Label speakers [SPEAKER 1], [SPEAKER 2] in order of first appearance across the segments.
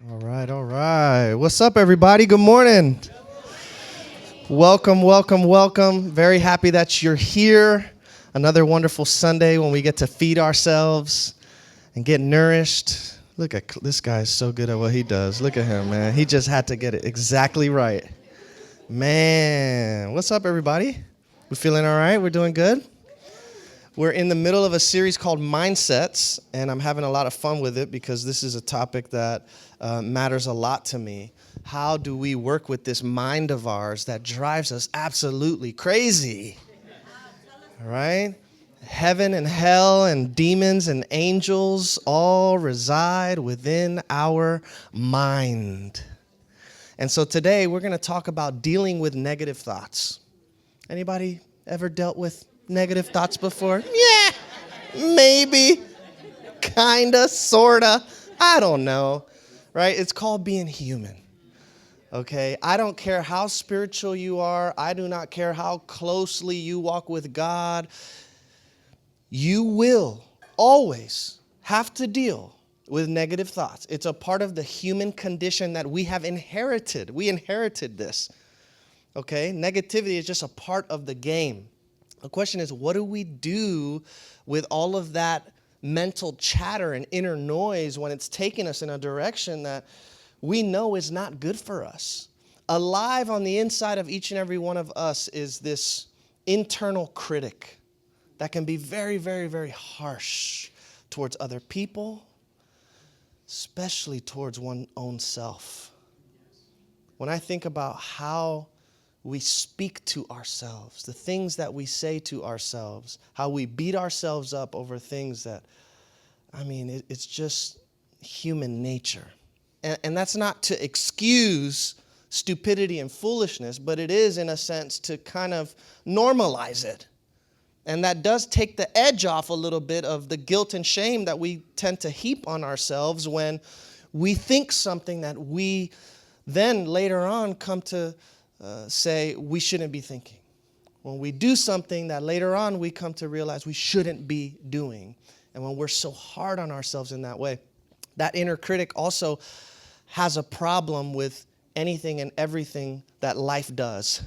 [SPEAKER 1] All right, all right. What's up, everybody? Good morning. Welcome, welcome, welcome. Very happy that you're here. Another wonderful Sunday when we get to feed ourselves and get nourished. Look at this guy is so good at what he does. Look at him, man. He just had to get it exactly right. Man, what's up, everybody? We feeling all right? We're doing good? We're in the middle of a series called Mindsets, and I'm having a lot of fun with it because this is a topic that matters a lot to me. How do we work with this mind of ours that drives us absolutely crazy? All right? Heaven and hell and demons and angels all reside within our mind. And so today we're going to talk about dealing with negative thoughts. Anybody ever dealt with negative thoughts before? Yeah, maybe, kinda, sorta. I don't know, right? It's called being human, okay? I don't care how spiritual you are. I do not care how closely you walk with God. You will always have to deal with negative thoughts. It's a part of the human condition that we have inherited. We inherited this, okay? Negativity is just a part of the game. The question is, what do we do with all of that mental chatter and inner noise when it's taking us in a direction that we know is not good for us? Alive on the inside of each and every one of us is this internal critic that can be very, very, very harsh towards other people, especially towards one's own self. When I think about how we speak to ourselves, the things that we say to ourselves, how we beat ourselves up over things that, it's just human nature. And that's not to excuse stupidity and foolishness, but it is, in a sense, to kind of normalize it. And that does take the edge off a little bit of the guilt and shame that we tend to heap on ourselves when we think something that we then later on come to say we shouldn't be thinking. When we do something that later on we come to realize we shouldn't be doing. And when we're so hard on ourselves in that way, that inner critic also has a problem with anything and everything that life does.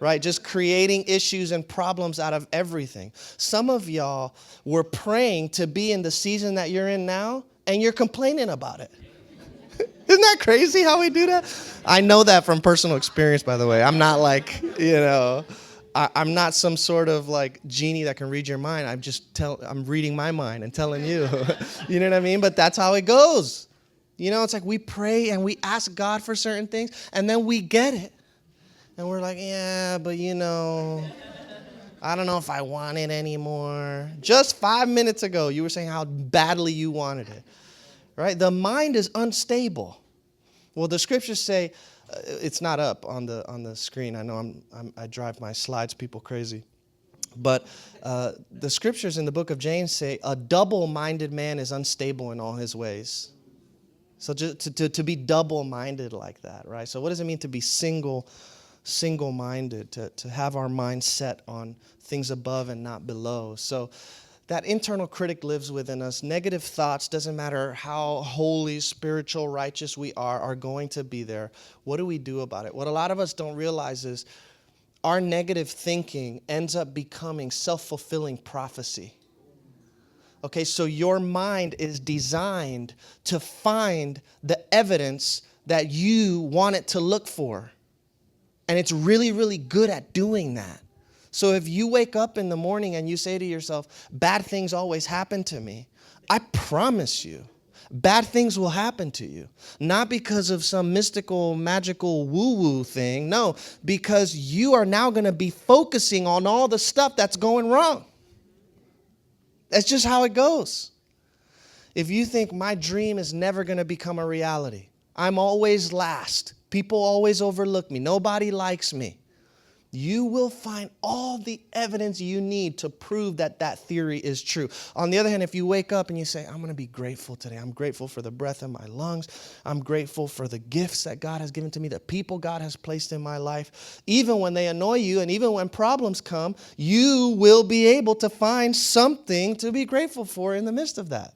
[SPEAKER 1] Right? Just creating issues and problems out of everything. Some of y'all were praying to be in the season that you're in now, and you're complaining about it. Isn't that crazy how we do that? I know that from personal experience, by the way. I'm not like, I'm not some sort of like genie that can read your mind. I'm reading my mind and telling you. You know what I mean? But that's how it goes. It's like we pray and we ask God for certain things, and then we get it. And we're like, yeah, but I don't know if I want it anymore. Just 5 minutes ago, you were saying how badly you wanted it. Right? The mind is unstable. Well, the scriptures say, it's not up on the screen. I know I drive my slides people crazy. But the scriptures in the book of James say, a double-minded man is unstable in all his ways. So just to be double-minded like that, right? So what does it mean to be single-minded, to have our mind set on things above and not below? So that internal critic lives within us. Negative thoughts, doesn't matter how holy, spiritual, righteous we are going to be there. What do we do about it? What a lot of us don't realize is our negative thinking ends up becoming self-fulfilling prophecy. Okay, so your mind is designed to find the evidence that you want it to look for. And it's really, really good at doing that. So if you wake up in the morning and you say to yourself, bad things always happen to me, I promise you, bad things will happen to you. Not because of some mystical, magical woo-woo thing. No, because you are now going to be focusing on all the stuff that's going wrong. That's just how it goes. If you think my dream is never going to become a reality, I'm always last, people always overlook me, nobody likes me, you will find all the evidence you need to prove that theory is true. On the other hand, if you wake up and you say, I'm going to be grateful today. I'm grateful for the breath in my lungs. I'm grateful for the gifts that God has given to me, the people God has placed in my life. Even when they annoy you and even when problems come, you will be able to find something to be grateful for in the midst of that.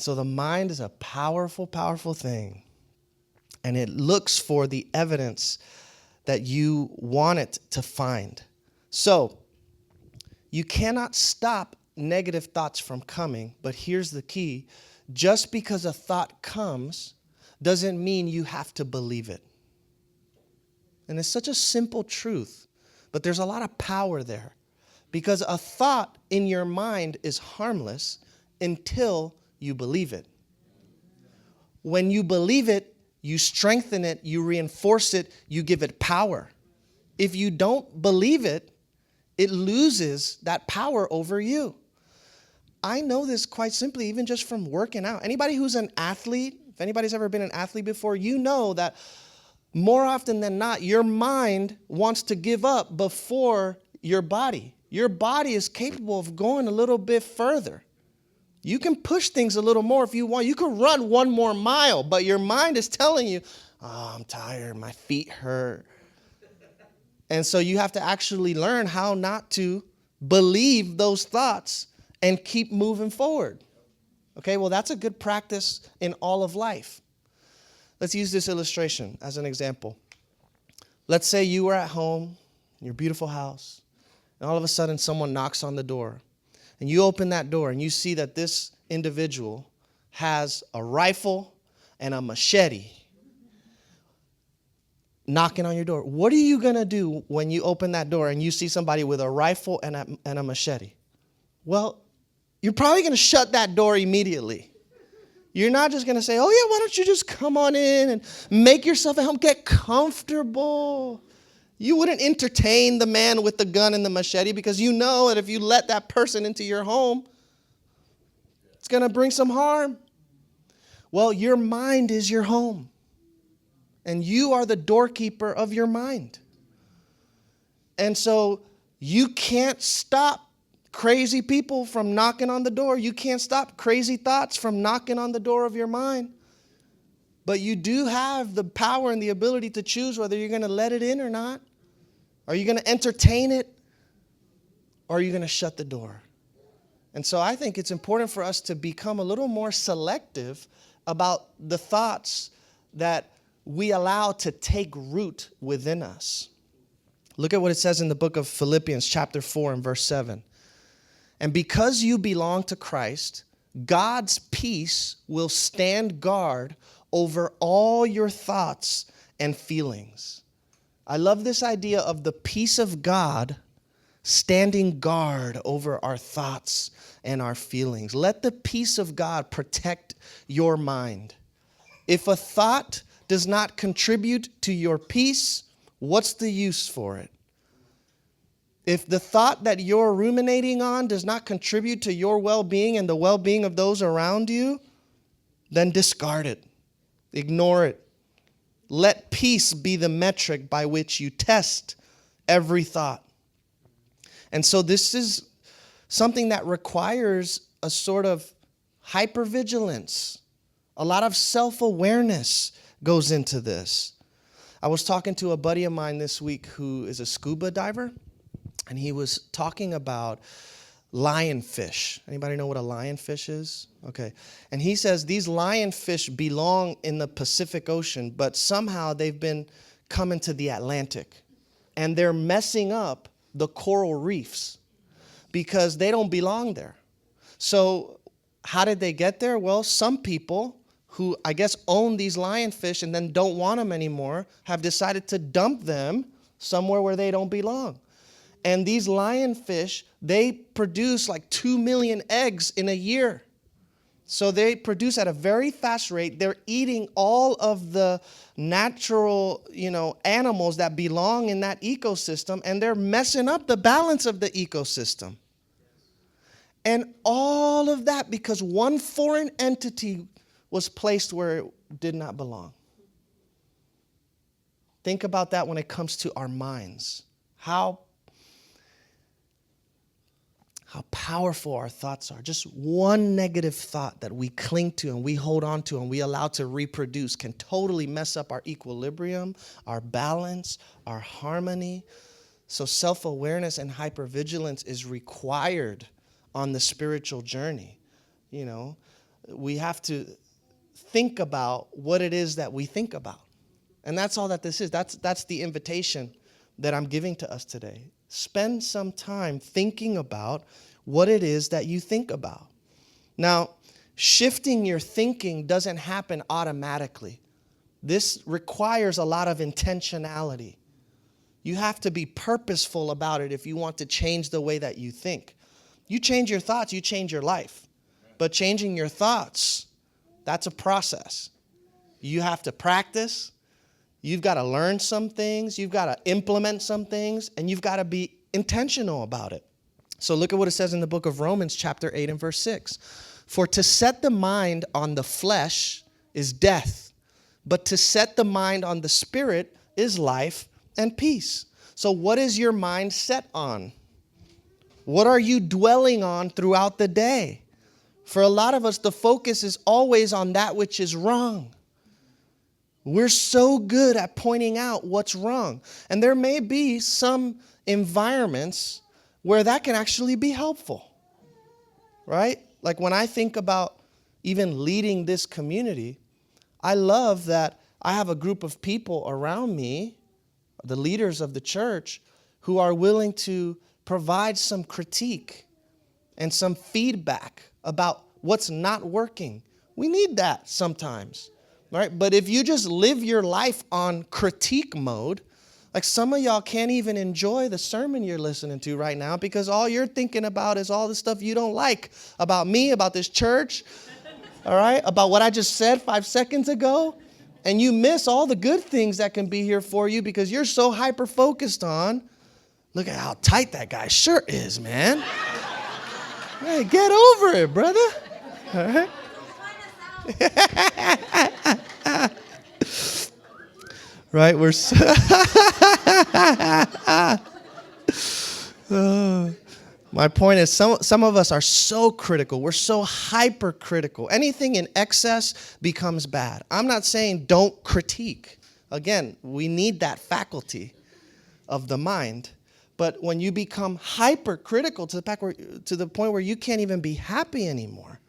[SPEAKER 1] So the mind is a powerful, powerful thing. And it looks for the evidence that you want it to find. So you cannot stop negative thoughts from coming, but here's the key. Just because a thought comes doesn't mean you have to believe it. And it's such a simple truth, but there's a lot of power there. Because a thought in your mind is harmless until you believe it. When you believe it, you strengthen it, you reinforce it, you give it power. If you don't believe it, it loses that power over you. I know this quite simply, even just from working out. Anybody who's an athlete, if anybody's ever been an athlete before, you know that more often than not, your mind wants to give up before your body. Your body is capable of going a little bit further. You can push things a little more if you want. You can run one more mile, but your mind is telling you, oh, I'm tired, my feet hurt. And so you have to actually learn how not to believe those thoughts and keep moving forward. Okay, well, that's a good practice in all of life. Let's use this illustration as an example. Let's say you were at home, in your beautiful house, and all of a sudden someone knocks on the door. And you open that door and you see that this individual has a rifle and a machete knocking on your door. What are you going to do when you open that door and you see somebody with a rifle and a machete? Well, you're probably going to shut that door immediately. You're not just going to say, oh, yeah, why don't you just come on in and make yourself at home, get comfortable. You wouldn't entertain the man with the gun and the machete because you know that if you let that person into your home, it's going to bring some harm. Well, your mind is your home, and you are the doorkeeper of your mind. And so you can't stop crazy people from knocking on the door. You can't stop crazy thoughts from knocking on the door of your mind. But you do have the power and the ability to choose whether you're going to let it in or not. Are you going to entertain it? Or are you going to shut the door? And so I think it's important for us to become a little more selective about the thoughts that we allow to take root within us. Look at what it says in the book of Philippians chapter 4 and verse 7. And because you belong to Christ, God's peace will stand guard over all your thoughts and feelings. I love this idea of the peace of God standing guard over our thoughts and our feelings. Let the peace of God protect your mind. If a thought does not contribute to your peace, what's the use for it? If the thought that you're ruminating on does not contribute to your well-being and the well-being of those around you, then discard it. Ignore it. Let peace be the metric by which you test every thought. And so this is something that requires a sort of hypervigilance. A lot of self-awareness goes into this. I was talking to a buddy of mine this week who is a scuba diver, and he was talking about lionfish. Anybody know what a lionfish is? Okay. And he says these lionfish belong in the Pacific Ocean, but somehow they've been coming to the Atlantic. And they're messing up the coral reefs because they don't belong there. So how did they get there? Well, some people who I guess own these lionfish and then don't want them anymore have decided to dump them somewhere where they don't belong. And these lionfish, they produce like 2 million eggs in a year. So they produce at a very fast rate. They're eating all of the natural, animals that belong in that ecosystem, and they're messing up the balance of the ecosystem. And all of that because one foreign entity was placed where it did not belong. Think about that when it comes to our minds. How powerful our thoughts are. Just one negative thought that we cling to and we hold on to and we allow to reproduce can totally mess up our equilibrium, our balance, our harmony. So self-awareness and hypervigilance is required on the spiritual journey. we have to think about what it is that we think about. And that's all that this is. That's the invitation that I'm giving to us today. Spend some time thinking about what it is that you think about. Now, shifting your thinking doesn't happen automatically. This requires a lot of intentionality. You have to be purposeful about it if you want to change the way that you think. You change your thoughts, you change your life. But changing your thoughts, that's a process. You have to practice. You've got to learn some things. You've got to implement some things. And you've got to be intentional about it. So look at what it says in the book of Romans chapter 8 and verse 6. For to set the mind on the flesh is death, but to set the mind on the spirit is life and peace. So what is your mind set on? What are you dwelling on throughout the day? For a lot of us, the focus is always on that which is wrong. We're so good at pointing out what's wrong. And there may be some environments where that can actually be helpful, right? Like when I think about even leading this community, I love that I have a group of people around me, the leaders of the church, who are willing to provide some critique and some feedback about what's not working. We need that sometimes, right? But if you just live your life on critique mode, like some of y'all can't even enjoy the sermon you're listening to right now because all you're thinking about is all the stuff you don't like about me, about this church, all right, about what I just said 5 seconds ago. And you miss all the good things that can be here for you because you're so hyper-focused on, look at how tight that guy's shirt is, man. Hey, get over it, brother. All right? Right, we're so my point is some of us are so critical. We're so hypercritical. Anything in excess becomes bad. I'm not saying don't critique. Again, we need that faculty of the mind. But when you become hypercritical to the point where you can't even be happy anymore,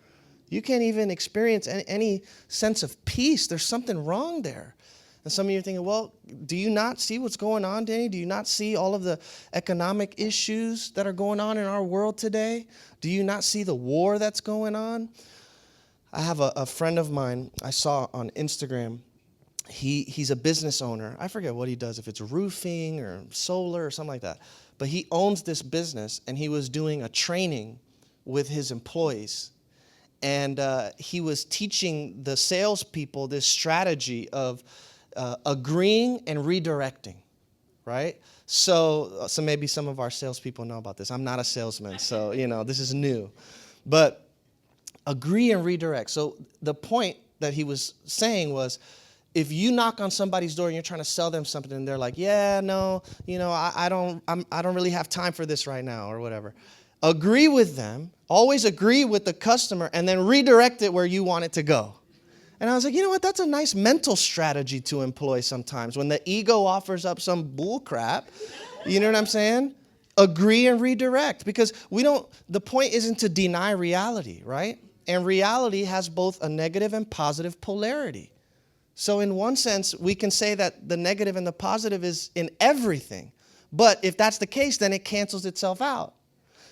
[SPEAKER 1] you can't even experience any sense of peace, there's something wrong there. And some of you are thinking, well, do you not see what's going on, Danny? Do you not see all of the economic issues that are going on in our world today? Do you not see the war that's going on? I have a friend of mine I saw on Instagram. He's a business owner. I forget what he does, if it's roofing or solar or something like that. But he owns this business, and he was doing a training with his employees. And he was teaching the salespeople this strategy of agreeing and redirecting, right? So maybe some of our salespeople know about this. I'm not a salesman, so, this is new. But agree and redirect. So the point that he was saying was, if you knock on somebody's door and you're trying to sell them something and they're like, yeah, no, I don't really have time for this right now or whatever. Agree with them, always agree with the customer, and then redirect it where you want it to go. And I was like, you know what? That's a nice mental strategy to employ sometimes. When the ego offers up some bull crap, you know what I'm saying? Agree and redirect. Because the point isn't to deny reality, right? And reality has both a negative and positive polarity. So in one sense, we can say that the negative and the positive is in everything. But if that's the case, then it cancels itself out.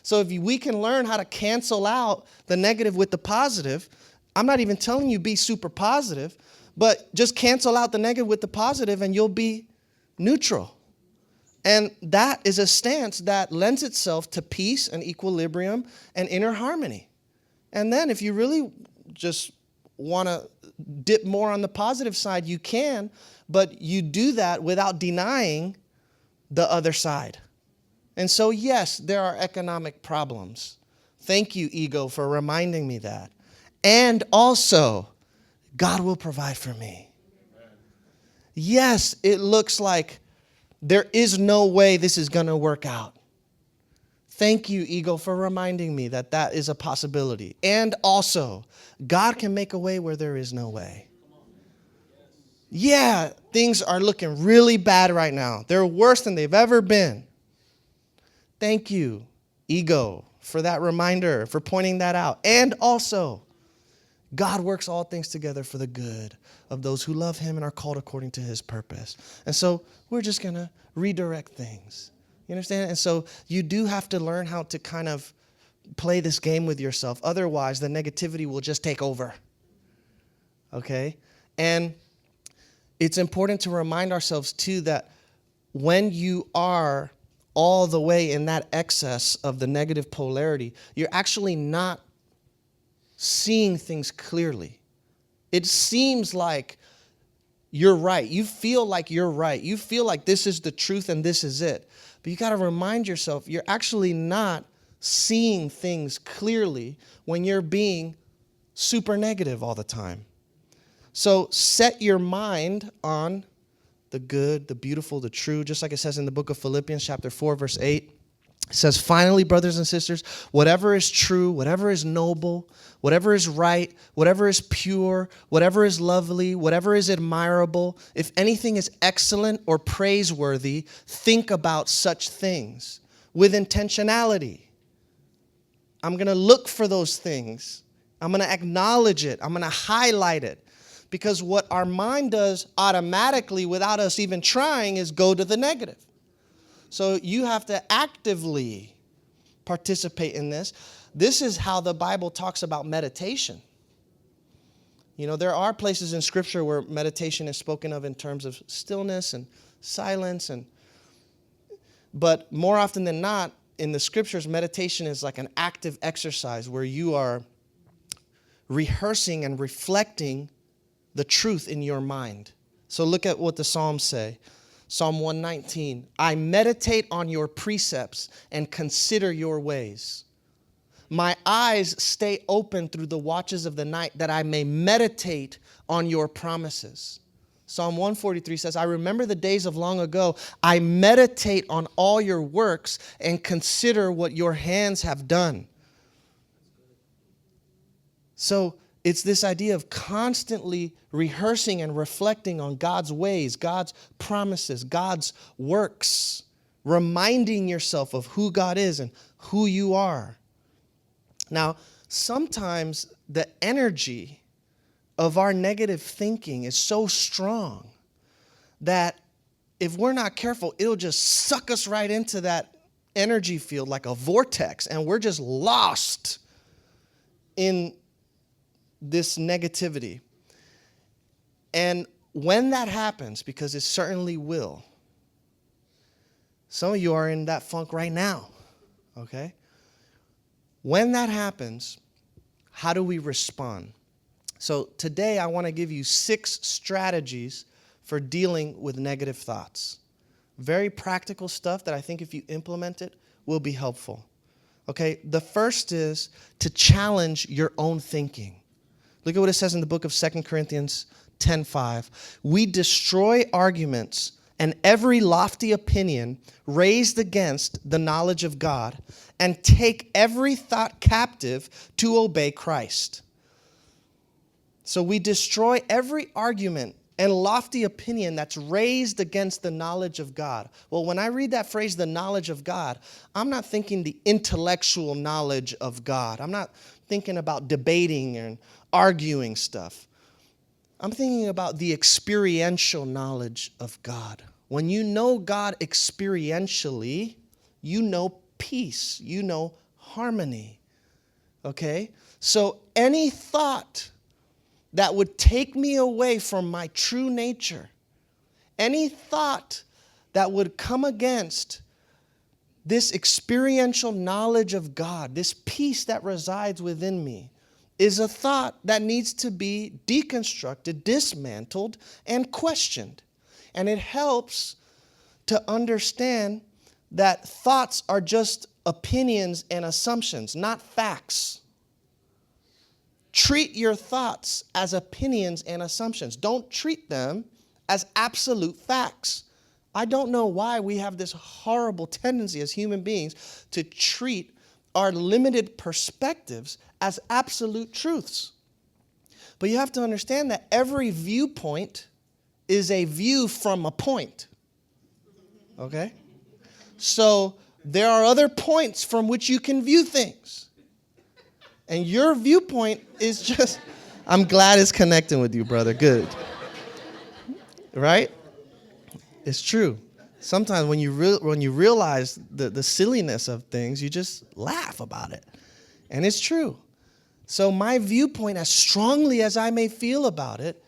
[SPEAKER 1] So if we can learn how to cancel out the negative with the positive, I'm not even telling you be super positive, but just cancel out the negative with the positive and you'll be neutral. And that is a stance that lends itself to peace and equilibrium and inner harmony. And then if you really just want to dip more on the positive side, you can, but you do that without denying the other side. And so, yes, there are economic problems. Thank you, ego, for reminding me that. And also, God will provide for me. Yes, it looks like there is no way this is going to work out. Thank you, ego, for reminding me that that is a possibility. And also, God can make a way where there is no way. Yeah, things are looking really bad right now. They're worse than they've ever been. Thank you, ego, for that reminder, for pointing that out. And also, God works all things together for the good of those who love him and are called according to his purpose. And so we're just going to redirect things. You understand? And so you do have to learn how to kind of play this game with yourself. Otherwise, the negativity will just take over. Okay? And it's important to remind ourselves, too, that when you are all the way in that excess of the negative polarity, you're actually not seeing things clearly. It seems like you're right. You feel like you're right. You feel like this is the truth and this is it. But you got to remind yourself, you're actually not seeing things clearly when you're being super negative all the time. So set your mind on the good, the beautiful, the true, just like it says in the book of Philippians chapter 4, verse 8. It says, finally, brothers and sisters, whatever is true, whatever is noble, whatever is right, whatever is pure, whatever is lovely, whatever is admirable, if anything is excellent or praiseworthy, think about such things with intentionality. I'm going to look for those things. I'm going to acknowledge it. I'm going to highlight it. Because what our mind does automatically without us even trying is go to the negative. So you have to actively participate in this. This is how the Bible talks about meditation. You know, there are places in Scripture where meditation is spoken of in terms of stillness and silence. But more often than not, in the Scriptures, meditation is like an active exercise where you are rehearsing and reflecting the truth in your mind. So look at what the Psalms say. Psalm 119, I meditate on your precepts and consider your ways. My eyes stay open through the watches of the night that I may meditate on your promises. Psalm 143 says, I remember the days of long ago. I meditate on all your works and consider what your hands have done. So it's this idea of constantly rehearsing and reflecting on God's ways, God's promises, God's works, reminding yourself of who God is and who you are. Now, sometimes the energy of our negative thinking is so strong that if we're not careful, it'll just suck us right into that energy field like a vortex, and we're just lost in this negativity. And when that happens, because it certainly will, some of you are in that funk right now, okay? When that happens, how do we respond? So today I want to give you 6 strategies for dealing with negative thoughts. Very practical stuff that I think if you implement it will be helpful. Okay, the first is to challenge your own thinking. Look at what it says in the book of 2 Corinthians 10:5. We destroy arguments and every lofty opinion raised against the knowledge of God and take every thought captive to obey Christ. So we destroy every argument and lofty opinion that's raised against the knowledge of God. Well, when I read that phrase, the knowledge of God, I'm not thinking the intellectual knowledge of God. I'm not thinking about debating and arguing stuff. I'm thinking about the experiential knowledge of God. When you know God experientially, you know peace, you know harmony. Okay? So any thought that would take me away from my true nature, any thought that would come against this experiential knowledge of God, this peace that resides within me, is a thought that needs to be deconstructed, dismantled, and questioned. And it helps to understand that thoughts are just opinions and assumptions, not facts. Treat your thoughts as opinions and assumptions. Don't treat them as absolute facts. I don't know why we have this horrible tendency as human beings to treat our limited perspectives as absolute truths. But you have to understand that every viewpoint is a view from a point. Okay? So there are other points from which you can view things. And your viewpoint is just, I'm glad it's connecting with you, brother. Good. Right? It's true. Sometimes when you realize the silliness of things, you just laugh about it. And it's true. So my viewpoint, as strongly as I may feel about it,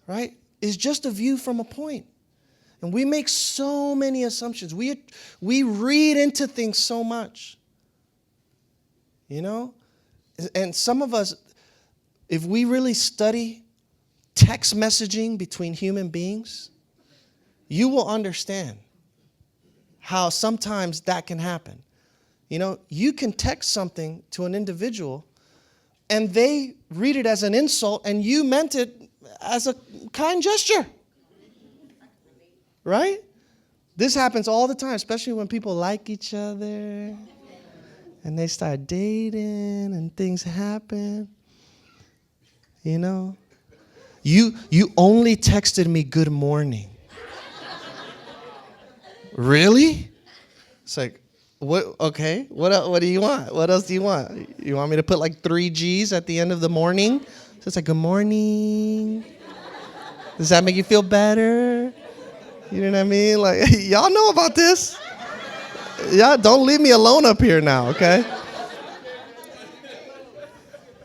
[SPEAKER 1] right, is just a view from a point. And we make so many assumptions. We read into things so much. You know? And some of us, if we really study text messaging between human beings, you will understand how sometimes that can happen. You know, you can text something to an individual and they read it as an insult and you meant it as a kind gesture. Right? This happens all the time, especially when people like each other and they start dating and things happen. You know? You only texted me good morning. Really? It's like, what? Okay. What do you want? What else do you want? You want me to put like 3 G's at the end of the morning? So it's like, good morning. Does that make you feel better? You know what I mean? Like, y'all know about this. Y'all don't leave me alone up here now, okay?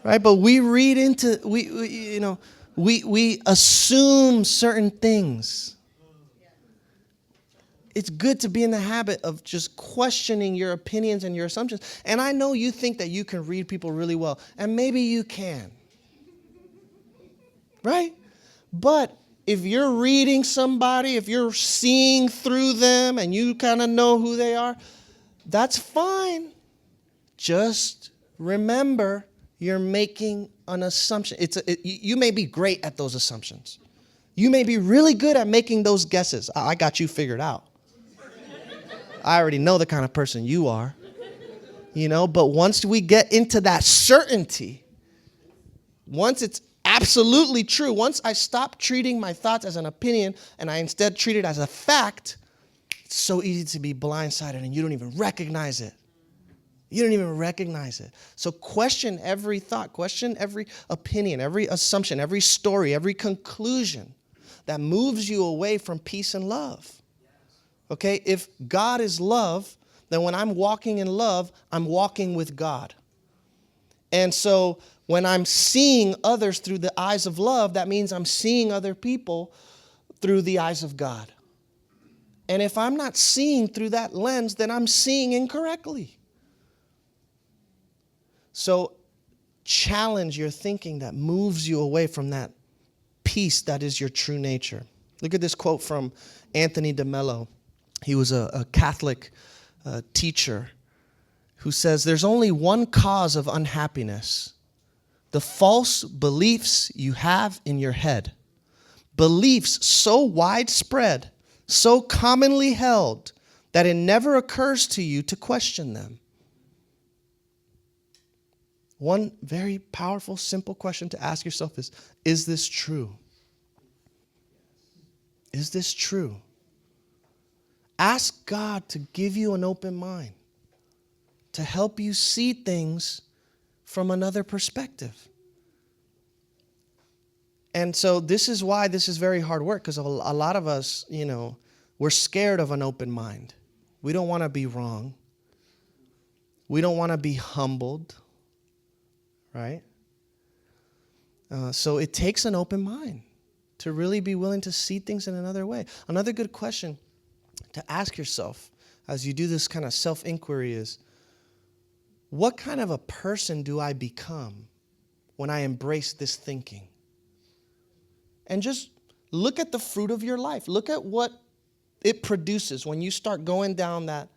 [SPEAKER 1] Right? But we read into, we assume certain things. It's good to be in the habit of just questioning your opinions and your assumptions. And I know you think that you can read people really well, and maybe you can. Right? But if you're reading somebody, if you're seeing through them and you kind of know who they are, that's fine. Just remember, you're making an assumption. You may be great at those assumptions. You may be really good at making those guesses. I got you figured out. I already know the kind of person you are. You know, but once we get into that certainty, once it's absolutely true, once I stop treating my thoughts as an opinion and I instead treat it as a fact, it's so easy to be blindsided and you don't even recognize it. You don't even recognize it. So question every thought, question every opinion, every assumption, every story, every conclusion that moves you away from peace and love. Okay? If God is love, then when I'm walking in love, I'm walking with God. And so when I'm seeing others through the eyes of love, that means I'm seeing other people through the eyes of God. And if I'm not seeing through that lens, then I'm seeing incorrectly. So challenge your thinking that moves you away from that peace that is your true nature. Look at this quote from Anthony DeMello. He was a Catholic teacher who says, "There's only one cause of unhappiness: the false beliefs you have in your head. Beliefs so widespread, so commonly held, that it never occurs to you to question them." One very powerful, simple question to ask yourself is this true? Is this true? Ask God to give you an open mind, to help you see things from another perspective. And so this is why this is very hard work, because a lot of us, we're scared of an open mind. We don't want to be wrong. We don't want to be humbled, right? So it takes an open mind to really be willing to see things in another way. Another good question to ask yourself as you do this kind of self-inquiry is, what kind of a person do I become when I embrace this thinking? And just look at the fruit of your life. Look at what it produces when you start going down that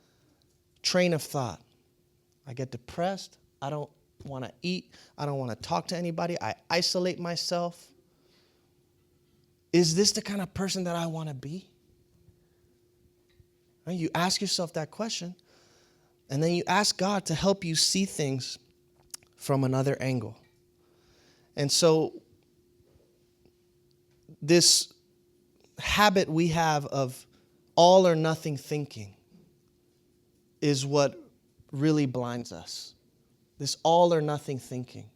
[SPEAKER 1] train of thought. I get depressed. I don't want to eat. I don't want to talk to anybody. I isolate myself. Is this the kind of person that I want to be? Right? You ask yourself that question, and then you ask God to help you see things from another angle. And so this habit we have of all or nothing thinking is what really blinds us. This all or nothing thinking.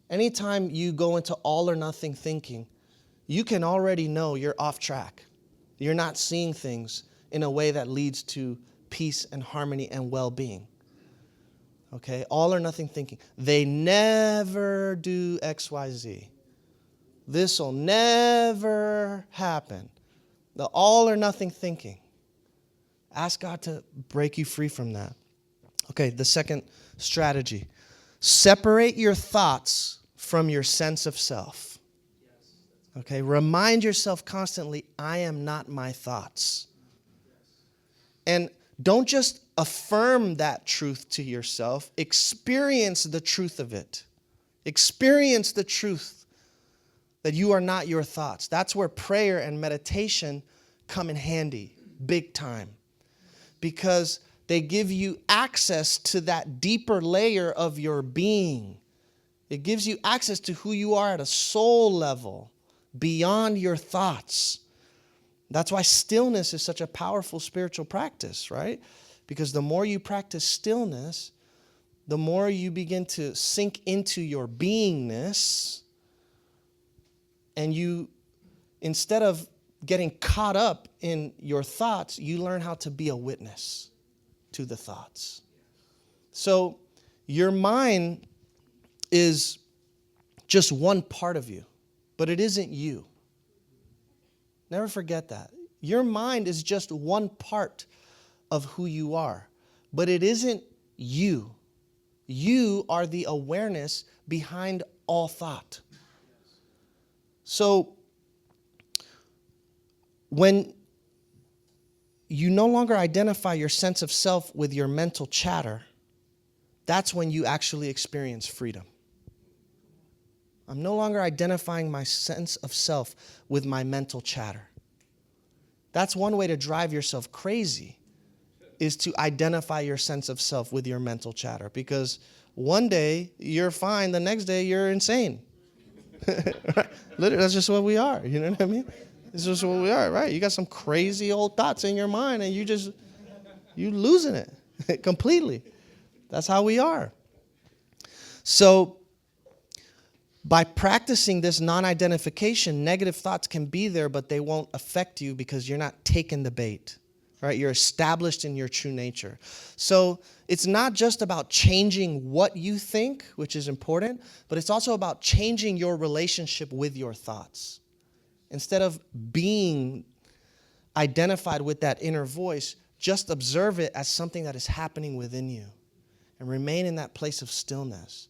[SPEAKER 1] Anytime you go into all or nothing thinking, you can already know you're off track. You're not seeing things in a way that leads to peace and harmony and well-being. Okay? All or nothing thinking. They never do X, Y, Z. This will never happen. The all or nothing thinking. Ask God to break you free from that. Okay, the second strategy. Separate your thoughts from your sense of self. Okay, remind yourself constantly, I am not my thoughts. And don't just affirm that truth to yourself. Experience the truth of it. Experience the truth that you are not your thoughts. That's where prayer and meditation come in handy, big time. Because they give you access to that deeper layer of your being. It gives you access to who you are at a soul level, beyond your thoughts. That's why stillness is such a powerful spiritual practice, right? Because the more you practice stillness, the more you begin to sink into your beingness, and you, instead of getting caught up in your thoughts, you learn how to be a witness to the thoughts. So your mind is just one part of you, but it isn't you. Never forget that. Your mind is just one part of who you are, but it isn't you. You are the awareness behind all thought. So when you no longer identify your sense of self with your mental chatter, that's when you actually experience freedom. I'm no longer identifying my sense of self with my mental chatter. That's one way to drive yourself crazy, is to identify your sense of self with your mental chatter. Because one day you're fine, the next day you're insane. Literally, that's just what we are. You know what I mean? It's just what we are, right? You got some crazy old thoughts in your mind and you're losing it completely. That's how we are. So by practicing this non-identification, negative thoughts can be there, but they won't affect you because you're not taking the bait, right? You're established in your true nature. So it's not just about changing what you think, which is important, but it's also about changing your relationship with your thoughts. Instead of being identified with that inner voice, just observe it as something that is happening within you and remain in that place of stillness.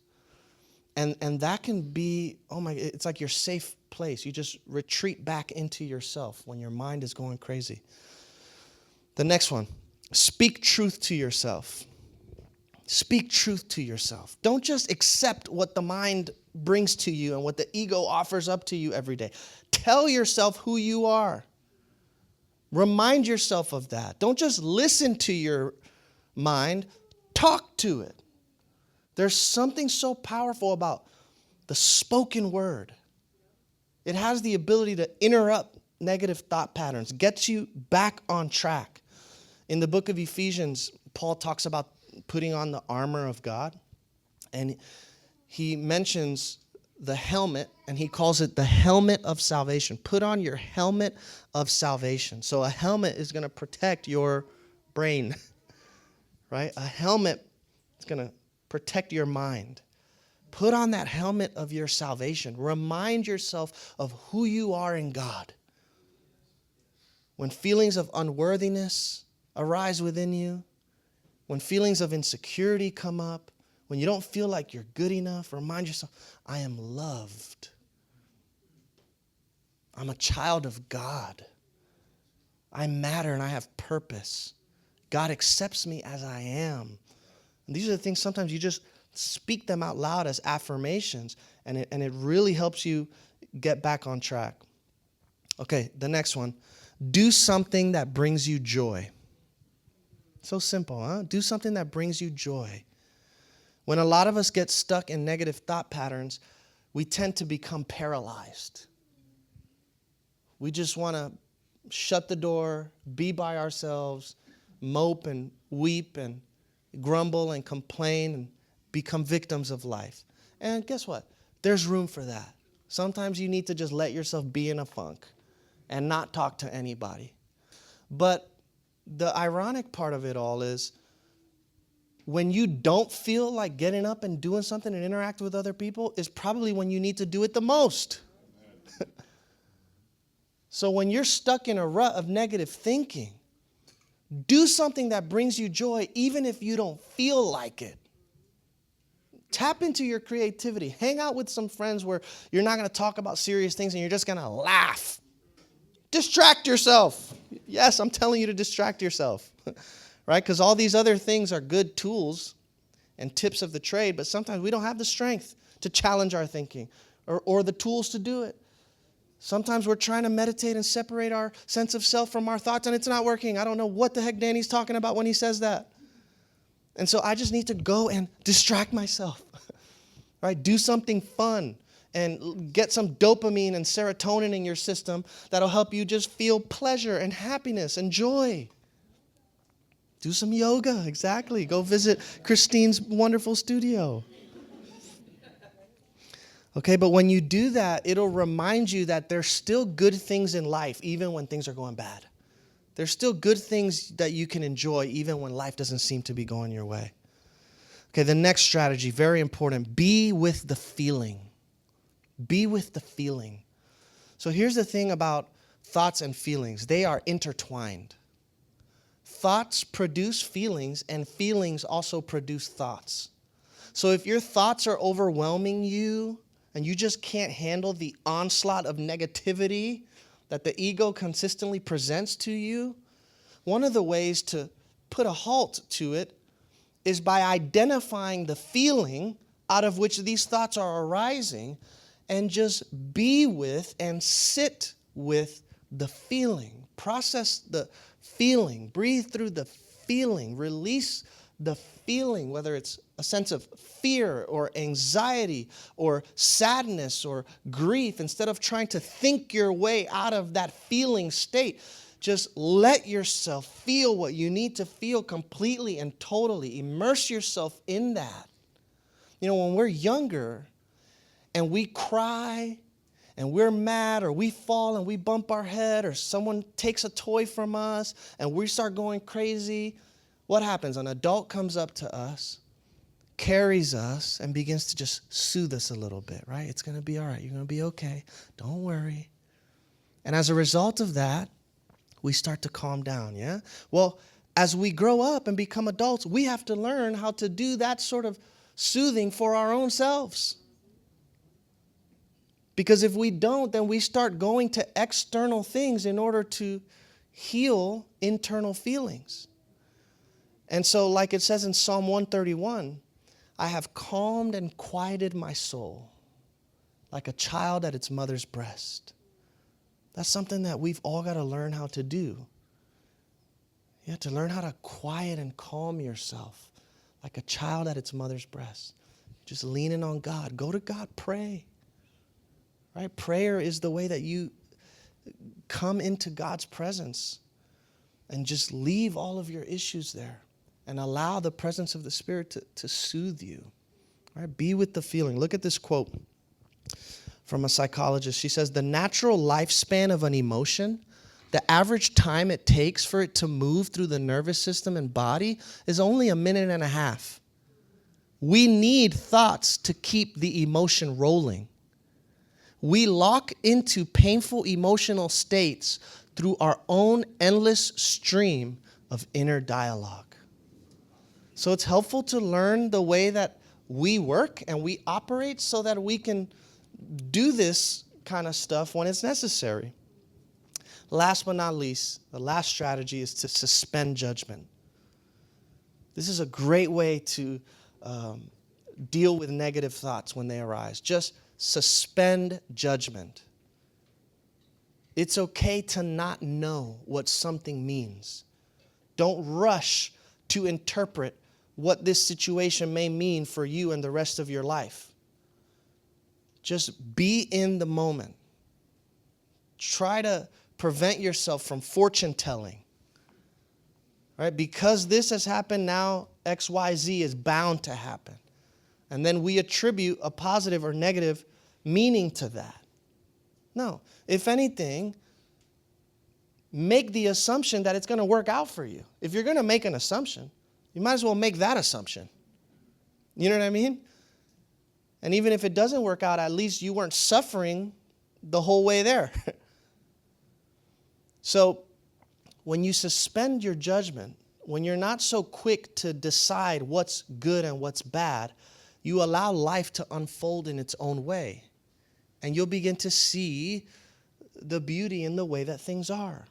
[SPEAKER 1] And that can be, it's like your safe place. You just retreat back into yourself when your mind is going crazy. The next one, speak truth to yourself. Speak truth to yourself. Don't just accept what the mind brings to you and what the ego offers up to you every day. Tell yourself who you are. Remind yourself of that. Don't just listen to your mind. Talk to it. There's something so powerful about the spoken word. It has the ability to interrupt negative thought patterns, gets you back on track. In the book of Ephesians, Paul talks about putting on the armor of God, and he mentions the helmet, and he calls it the helmet of salvation. Put on your helmet of salvation. So a helmet is going to protect your brain, right? A helmet is going to protect your mind. Put on that helmet of your salvation. Remind yourself of who you are in God. When feelings of unworthiness arise within you, when feelings of insecurity come up, when you don't feel like you're good enough, remind yourself, I am loved. I'm a child of God. I matter and I have purpose. God accepts me as I am. And these are the things sometimes you just speak them out loud as affirmations, and it really helps you get back on track. Okay, the next one. Do something that brings you joy. So simple, huh? Do something that brings you joy. When a lot of us get stuck in negative thought patterns, we tend to become paralyzed. We just want to shut the door, be by ourselves, mope and weep and grumble and complain and become victims of life. And guess what? There's room for that. Sometimes you need to just let yourself be in a funk and not talk to anybody. But the ironic part of it all is when you don't feel like getting up and doing something and interacting with other people is probably when you need to do it the most. So when you're stuck in a rut of negative thinking, do something that brings you joy even if you don't feel like it. Tap into your creativity. Hang out with some friends where you're not going to talk about serious things and you're just going to laugh. Distract yourself. Yes, I'm telling you to distract yourself. Right? Because all these other things are good tools and tips of the trade, but sometimes we don't have the strength to challenge our thinking or the tools to do it. Sometimes we're trying to meditate and separate our sense of self from our thoughts, and it's not working. I don't know what the heck Danny's talking about when he says that. And so I just need to go and distract myself, right? Do something fun and get some dopamine and serotonin in your system that'll help you just feel pleasure and happiness and joy. Do some yoga, exactly. Go visit Christine's wonderful studio. Okay, but when you do that, it'll remind you that there's still good things in life, even when things are going bad. There's still good things that you can enjoy, even when life doesn't seem to be going your way. Okay, the next strategy, very important. Be with the feeling. Be with the feeling. So here's the thing about thoughts and feelings. They are intertwined. Thoughts produce feelings, and feelings also produce thoughts. So if your thoughts are overwhelming you, and you just can't handle the onslaught of negativity that the ego consistently presents to you, one of the ways to put a halt to it is by identifying the feeling out of which these thoughts are arising and just be with and sit with the feeling. Process the feeling. Breathe through the feeling. Release the feeling, whether it's a sense of fear or anxiety or sadness or grief. Instead of trying to think your way out of that feeling state, just let yourself feel what you need to feel completely and totally. Immerse yourself in that. You know, when we're younger and we cry and we're mad or we fall and we bump our head or someone takes a toy from us and we start going crazy, what happens? An adult comes up to us, carries us, and begins to just soothe us a little bit, right? It's going to be all right. You're going to be okay. Don't worry. And as a result of that, we start to calm down, yeah? Well, as we grow up and become adults, we have to learn how to do that sort of soothing for our own selves. Because if we don't, then we start going to external things in order to heal internal feelings. And so, like it says in Psalm 131, I have calmed and quieted my soul like a child at its mother's breast. That's something that we've all got to learn how to do. You have to learn how to quiet and calm yourself like a child at its mother's breast. Just leaning on God. Go to God, pray. Right? Prayer is the way that you come into God's presence and just leave all of your issues there and allow the presence of the Spirit to soothe you. All right? Be with the feeling. Look at this quote from a psychologist. She says, the natural lifespan of an emotion, the average time it takes for it to move through the nervous system and body is only a minute and a half. We need thoughts to keep the emotion rolling. We lock into painful emotional states through our own endless stream of inner dialogue. So it's helpful to learn the way that we work and we operate so that we can do this kind of stuff when it's necessary. Last but not least, the last strategy is to suspend judgment. This is a great way to deal with negative thoughts when they arise. Just suspend judgment. It's okay to not know what something means. Don't rush to interpret what this situation may mean for you and the rest of your life. Just be in the moment. Try to prevent yourself from fortune telling. Right? Because this has happened now, XYZ is bound to happen. And then we attribute a positive or negative meaning to that. No. If anything, make the assumption that it's going to work out for you. If you're going to make an assumption, you might as well make that assumption. You know what I mean? And even if it doesn't work out, at least you weren't suffering the whole way there. So when you suspend your judgment, when you're not so quick to decide what's good and what's bad, you allow life to unfold in its own way. And you'll begin to see the beauty in the way that things are.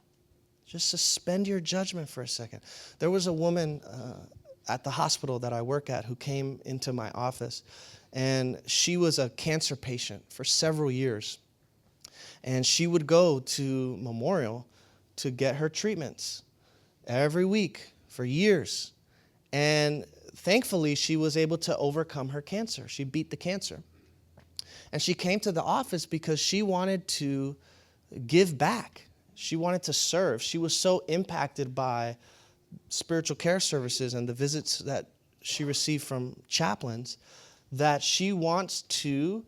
[SPEAKER 1] Just suspend your judgment for a second. There was a woman at the hospital that I work at who came into my office, and she was a cancer patient for several years. And she would go to Memorial to get her treatments every week for years. And thankfully, she was able to overcome her cancer. She beat the cancer. And she came to the office because she wanted to give back. She wanted to serve. She was so impacted by spiritual care services and the visits that she received from chaplains that she wants to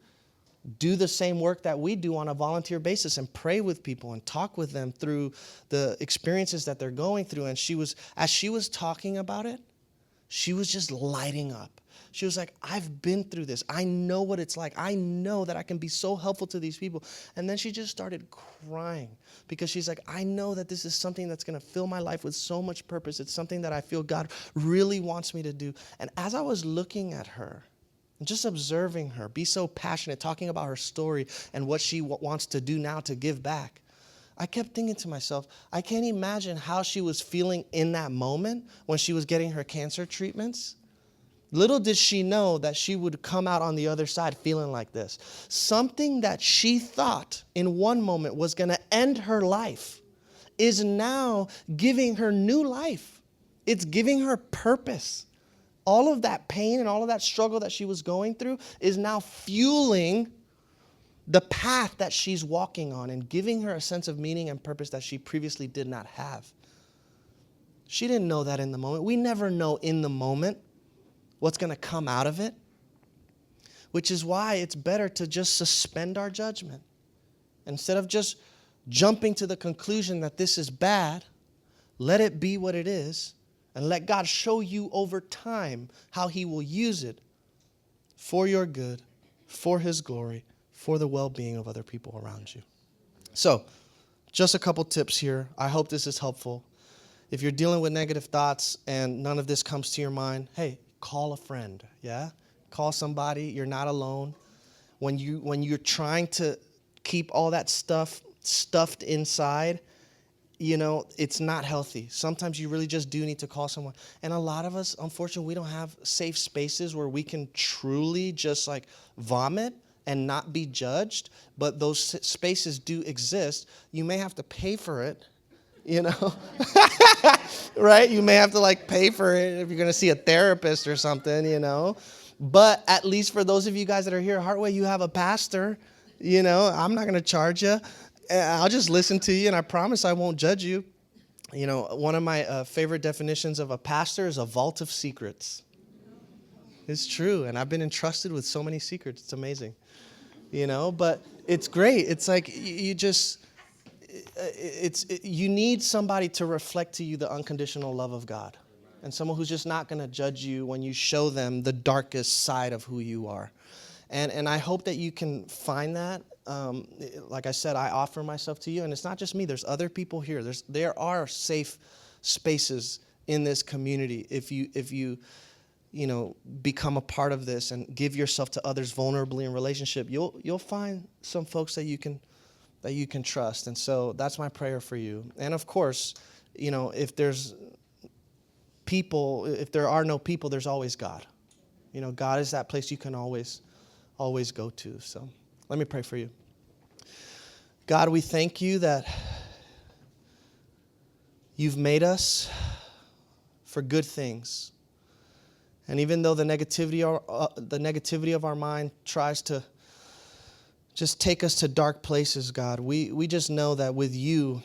[SPEAKER 1] do the same work that we do on a volunteer basis and pray with people and talk with them through the experiences that they're going through. And as she was talking about it, she was just lighting up. She was like, I've been through this. I know what it's like. I know that I can be so helpful to these people. And then she just started crying because she's like, I know that this is something that's going to fill my life with so much purpose. It's something that I feel God really wants me to do. And as I was looking at her and just observing her be so passionate, talking about her story and what she wants to do now to give back, I kept thinking to myself, I can't imagine how she was feeling in that moment when she was getting her cancer treatments. Little did she know that she would come out on the other side feeling like this. Something that she thought in one moment was going to end her life is now giving her new life. It's giving her purpose. All of that pain and all of that struggle that she was going through is now fueling the path that she's walking on and giving her a sense of meaning and purpose that she previously did not have. She didn't know that in the moment. We never know in the moment what's going to come out of it, which is why it's better to just suspend our judgment. Instead of just jumping to the conclusion that this is bad, let it be what it is, and let God show you over time how He will use it for your good, for His glory, for the well-being of other people around you. So, just a couple tips here. I hope this is helpful. If you're dealing with negative thoughts and none of this comes to your mind, hey, call a friend, yeah? Call somebody. You're not alone. When you're trying to keep all that stuff stuffed inside, it's not healthy. Sometimes you really just do need to call someone. And a lot of us, unfortunately, we don't have safe spaces where we can truly just like vomit and not be judged. But those spaces do exist. You may have to pay for it. Right? You may have to pay for it if you're going to see a therapist or something, But at least for those of you guys that are here at Heartway, you have a pastor, I'm not going to charge you. I'll just listen to you, and I promise I won't judge you. One of my favorite definitions of a pastor is a vault of secrets. It's true, and I've been entrusted with so many secrets. It's amazing, but it's great. It's like you just... you need somebody to reflect to you the unconditional love of God, and someone who's just not going to judge you when you show them the darkest side of who you are. And I hope that you can find that. Like I said, I offer myself to you, and it's not just me. There's other people here. There are safe spaces in this community if you become a part of this and give yourself to others vulnerably in relationship. You'll find some folks that you can trust. And so that's my prayer for you. And of course, if there are no people, there's always God. God is that place you can always go to. So let me pray for you. God, we thank you that you've made us for good things. And even though the negativity of our mind tries to just take us to dark places, God, we just know that with you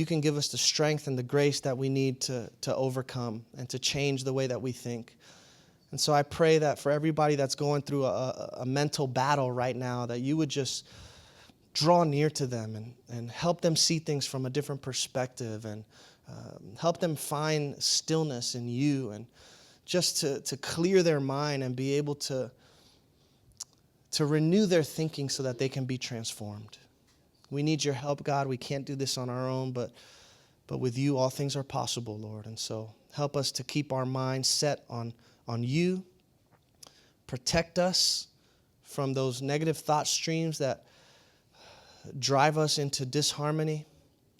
[SPEAKER 1] can give us the strength and the grace that we need to overcome and to change the way that we think. And so I pray that for everybody that's going through a mental battle right now, that you would just draw near to them and help them see things from a different perspective, and help them find stillness in you, and just to clear their mind and be able to renew their thinking so that they can be transformed. We need your help, God. We can't do this on our own, but with you, all things are possible, Lord. And so help us to keep our minds set on you. Protect us from those negative thought streams that drive us into disharmony,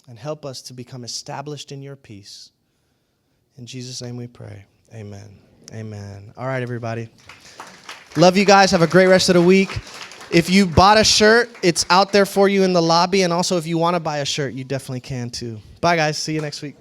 [SPEAKER 1] and help us to become established in your peace. In Jesus' name we pray. Amen. Amen. All right, everybody. Love you guys. Have a great rest of the week. If you bought a shirt, it's out there for you in the lobby. And also, if you want to buy a shirt, you definitely can too. Bye, guys. See you next week.